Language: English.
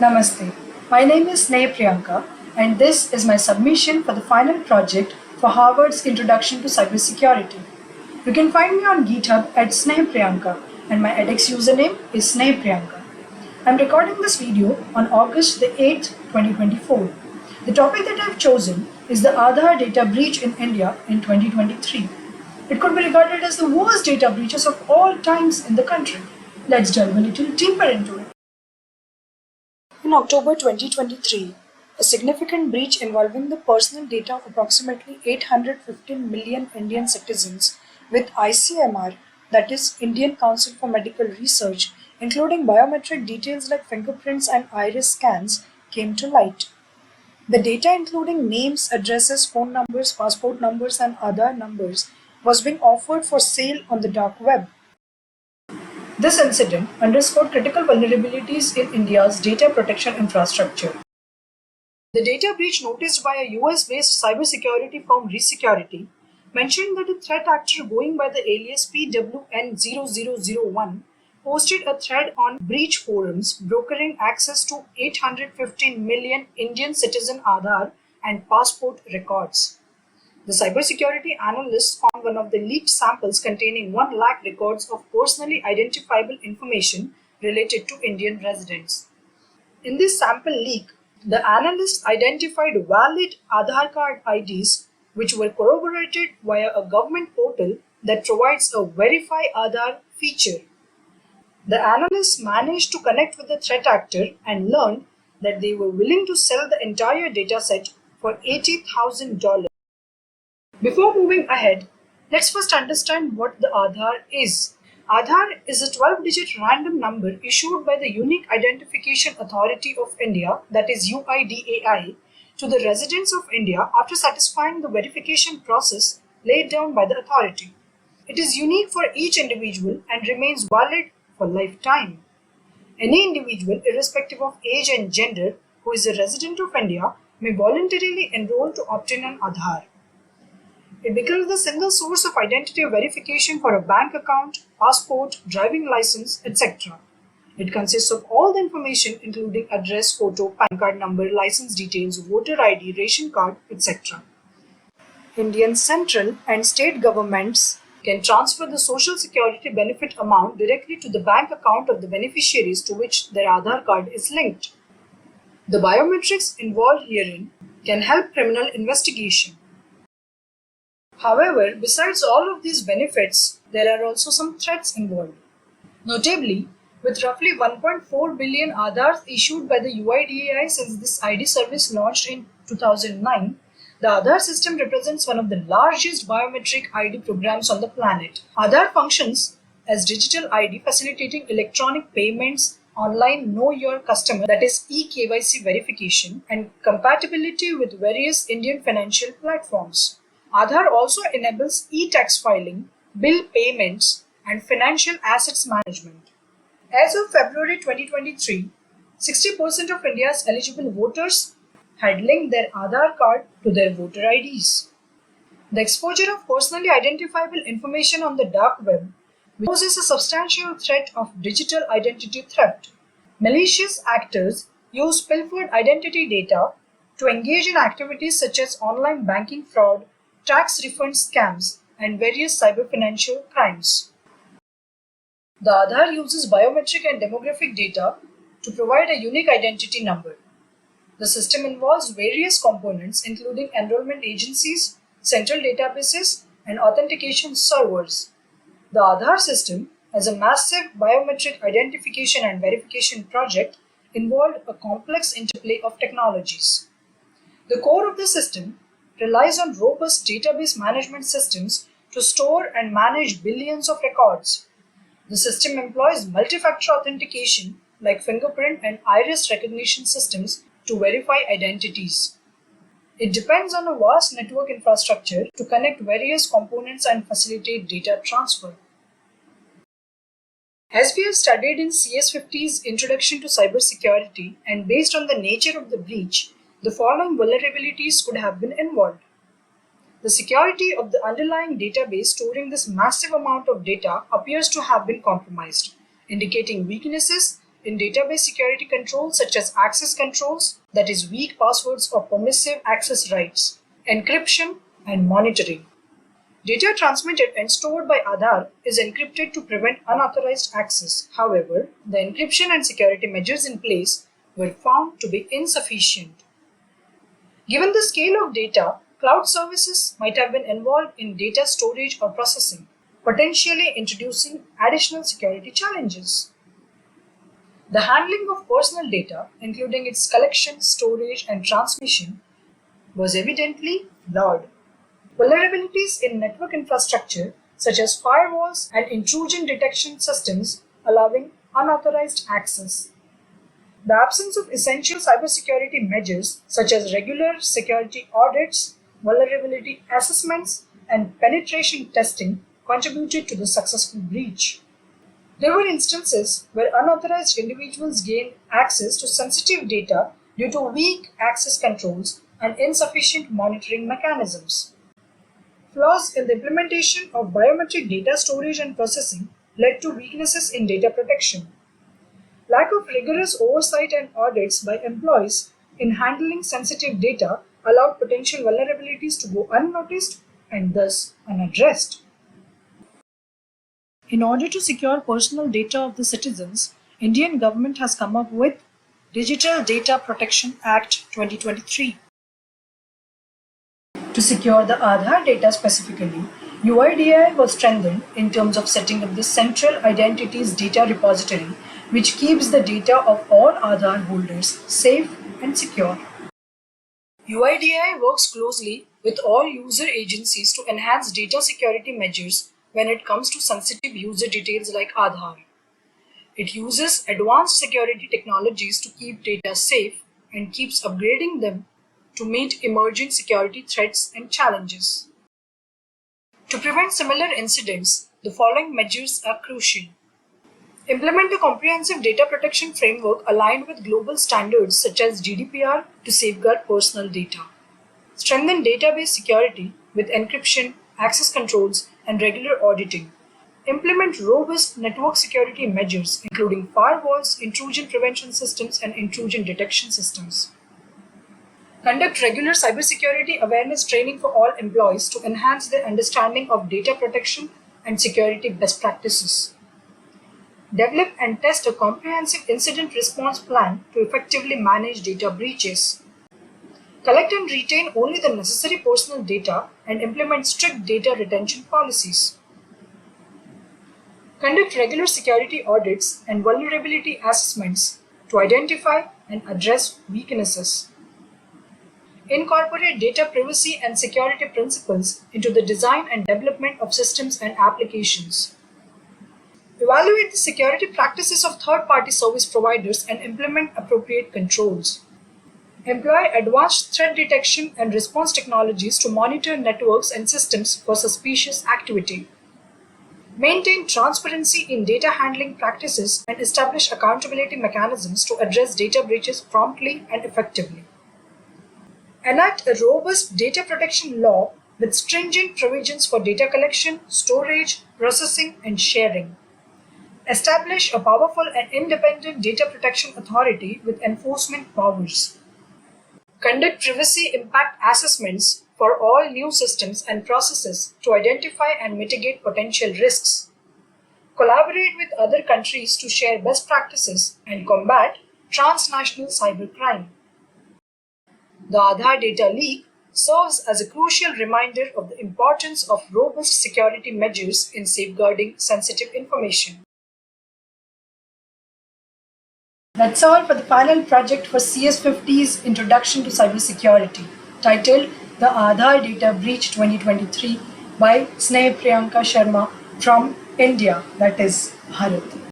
Namaste. My name is Sneh Priyanka, and this is my submission for the final project for Harvard's Introduction to Cybersecurity. You can find me on GitHub at Sneh Priyanka, and my edX username is Sneh Priyanka. I'm recording this video on August the 8th, 2024. The topic that I've chosen is the Aadhaar data breach in India in 2023. It could be regarded as the worst data breaches of all times in the country. Let's delve a little deeper into it. In October 2023, a significant breach involving the personal data of approximately 815 million Indian citizens with ICMR, that is Indian Council for Medical Research, including biometric details like fingerprints and iris scans, came to light. The data, including names, addresses, phone numbers, passport numbers, and other numbers, was being offered for sale on the dark web. This incident underscored critical vulnerabilities in India's data protection infrastructure. The data breach noticed by a US-based cybersecurity firm Resecurity mentioned that a threat actor going by the alias PWN0001 posted a thread on breach forums brokering access to 815 million Indian citizen Aadhaar and passport records. The cybersecurity analysts found one of the leaked samples containing 1 lakh records of personally identifiable information related to Indian residents. In this sample leak, the analysts identified valid Aadhaar card IDs which were corroborated via a government portal that provides a Verify Aadhaar feature. The analysts managed to connect with the threat actor and learned that they were willing to sell the entire dataset for $80,000. Before moving ahead, let's first understand what the Aadhaar is. Aadhaar is a 12-digit random number issued by the Unique Identification Authority of India, that is UIDAI, to the residents of India after satisfying the verification process laid down by the authority. It is unique for each individual and remains valid for lifetime. Any individual, irrespective of age and gender, who is a resident of India may voluntarily enroll to obtain an Aadhaar. It becomes the single source of identity verification for a bank account, passport, driving license, etc. It consists of all the information including address, photo, PAN card number, license details, voter ID, ration card, etc. Indian central and state governments can transfer the social security benefit amount directly to the bank account of the beneficiaries to which their Aadhaar card is linked. The biometrics involved herein can help criminal investigation. However, besides all of these benefits, there are also some threats involved. Notably, with roughly 1.4 billion Aadhaars issued by the UIDAI since this ID service launched in 2009, the Aadhaar system represents one of the largest biometric ID programs on the planet. Aadhaar functions as digital ID facilitating electronic payments, online Know Your Customer, that is eKYC verification, and compatibility with various Indian financial platforms. Aadhaar also enables e-tax filing, bill payments, and financial assets management. As of February 2023, 60% of India's eligible voters had linked their Aadhaar card to their voter IDs. The exposure of personally identifiable information on the dark web poses a substantial threat of digital identity theft. Malicious actors use pilfered identity data to engage in activities such as online banking fraud, tax refund scams, and various cyber financial crimes. The Aadhaar uses biometric and demographic data to provide a unique identity number. The system involves various components including enrollment agencies, central databases, and authentication servers. The Aadhaar system, as a massive biometric identification and verification project, involved a complex interplay of technologies. The core of the system relies on robust database management systems to store and manage billions of records. The system employs multi-factor authentication like fingerprint and iris recognition systems to verify identities. It depends on a vast network infrastructure to connect various components and facilitate data transfer. As we have studied in CS50's Introduction to Cybersecurity and based on the nature of the breach, the following vulnerabilities could have been involved. The security of the underlying database storing this massive amount of data appears to have been compromised, indicating weaknesses in database security controls such as access controls, that is weak passwords or permissive access rights, encryption, and monitoring. Data transmitted and stored by Aadhaar is encrypted to prevent unauthorized access. However, the encryption and security measures in place were found to be insufficient. Given the scale of data, cloud services might have been involved in data storage or processing, potentially introducing additional security challenges. The handling of personal data, including its collection, storage, and transmission, was evidently flawed. Vulnerabilities in network infrastructure, such as firewalls and intrusion detection systems, allowing unauthorized access. The absence of essential cybersecurity measures, such as regular security audits, vulnerability assessments, and penetration testing, contributed to the successful breach. There were instances where unauthorized individuals gained access to sensitive data due to weak access controls and insufficient monitoring mechanisms. Flaws in the implementation of biometric data storage and processing led to weaknesses in data protection. Lack of rigorous oversight and audits by employees in handling sensitive data allowed potential vulnerabilities to go unnoticed and thus unaddressed. In order to secure personal data of the citizens, Indian government has come up with Digital Data Protection Act 2023. To secure the Aadhaar data specifically, UIDAI was strengthened in terms of setting up the Central Identities Data Repository, which keeps the data of all Aadhaar holders safe and secure. UIDAI works closely with all user agencies to enhance data security measures when it comes to sensitive user details like Aadhaar. It uses advanced security technologies to keep data safe and keeps upgrading them to meet emerging security threats and challenges. To prevent similar incidents, the following measures are crucial. Implement a comprehensive data protection framework aligned with global standards such as GDPR to safeguard personal data. Strengthen database security with encryption, access controls, and regular auditing. Implement robust network security measures, including firewalls, intrusion prevention systems, and intrusion detection systems. Conduct regular cybersecurity awareness training for all employees to enhance their understanding of data protection and security best practices. Develop and test a comprehensive incident response plan to effectively manage data breaches. Collect and retain only the necessary personal data and implement strict data retention policies. Conduct regular security audits and vulnerability assessments to identify and address weaknesses. Incorporate data privacy and security principles into the design and development of systems and applications. Evaluate the security practices of third-party service providers and implement appropriate controls. Employ advanced threat detection and response technologies to monitor networks and systems for suspicious activity. Maintain transparency in data handling practices and establish accountability mechanisms to address data breaches promptly and effectively. Enact a robust data protection law with stringent provisions for data collection, storage, processing, and sharing. Establish a powerful and independent data protection authority with enforcement powers. Conduct privacy impact assessments for all new systems and processes to identify and mitigate potential risks. Collaborate with other countries to share best practices and combat transnational cybercrime. The Aadhaar data leak serves as a crucial reminder of the importance of robust security measures in safeguarding sensitive information. That's all for the final project for CS50's Introduction to Cybersecurity, titled The Aadhaar Data Breach 2023 by Sneh Priyanka Sharma from India, that is Bharat.